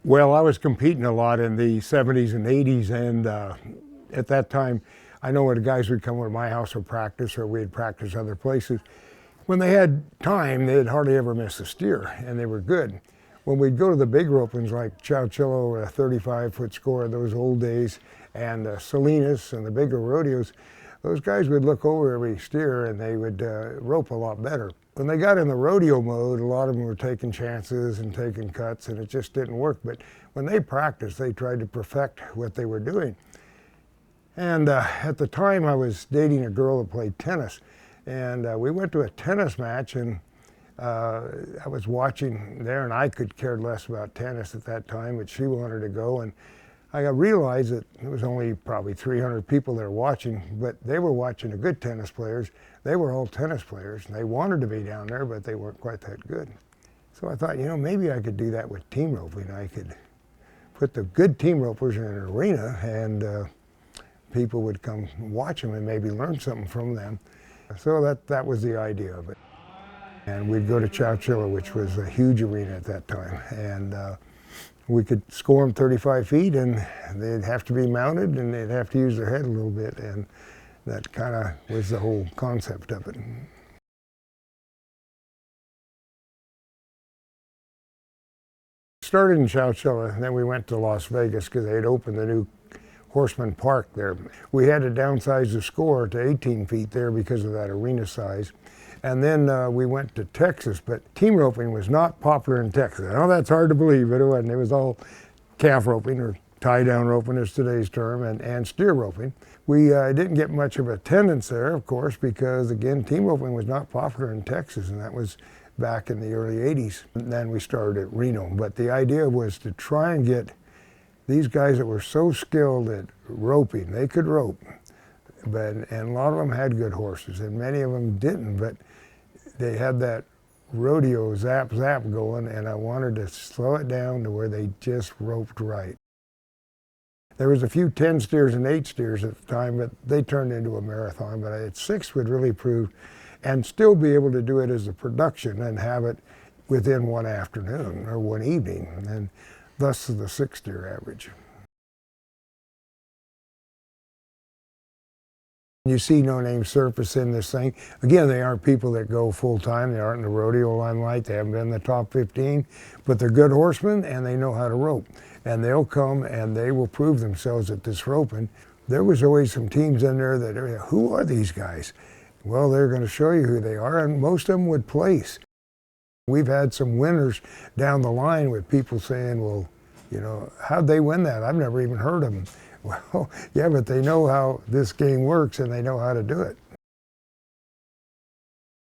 Well, I was competing a lot in the 70s and 80s, and at that time, I know when the guys would come over to my house for practice, or we'd practice other places. When they had time, they'd hardly ever miss a steer, and they were good. When we'd go to the big ropings like 𝙬𝙤𝙪𝙡𝙀, a 35-foot score of those old days, and Salinas and the bigger rodeos, those guys would look over every steer and they would rope a lot better. When they got in the rodeo mode, a lot of them were taking chances and taking cuts, and it just didn't work. But when they practiced, they tried to perfect what they were doing. And at the time, I was dating a girl that played tennis. And we went to a tennis match, and I was watching there, and I could care less about tennis at that time, but she wanted to go. And I realized that there was only probably 300 people there watching, but they were watching the good tennis players. They were all tennis players, and they wanted to be down there, but they weren't quite that good. So I thought, you know, maybe I could do that with team roping. I could put the good team ropers in an arena, and people would come watch them and maybe learn something from them. So that was the idea of it. And we'd go to 𝙬𝙤𝙪𝙡𝙀, which was a huge arena at that time. And we could score them 35 feet, and they'd have to be mounted, and they'd have to use their head a little bit. And that kind of was the whole concept of it. Started in 𝙬𝙤𝙪𝙡𝙀, and then we went to Las Vegas because they had opened the new Horseman Park there. We had to downsize the score to 18 feet there because of that arena size. And then we went to Texas, but team roping was not popular in Texas. I know that's hard to believe, but it wasn't. It was all calf roping, or tie-down roping is today's term, and steer roping. We didn't get much of attendance there, of course, because, again, team roping was not popular in Texas, and that was back in the early 80s. And then we started at Reno. But the idea was to try and get these guys that were so skilled at roping. They could rope, and a lot of them had good horses, and many of them didn't, but they had that rodeo zap going, and I wanted to slow it down to where they just roped right. There was a few 10 steers and 8 steers at the time, but they turned into a marathon. But at 6 would really prove, and still be able to do it as a production and have it within one afternoon or one evening, and thus the 6 steer average. You see no-name surface in this thing. Again, they aren't people that go full-time. They aren't in the rodeo limelight. They haven't been in the top 15, but they're good horsemen, and they know how to rope. And they'll come, and they will prove themselves at this roping. There was always some teams in there that, who are these guys? Well, they're going to show you who they are, and most of them would place. We've had some winners down the line with people saying, well, you know, how'd they win that? I've never even heard of them. Well, yeah, but they know how this game works, and they know how to do it.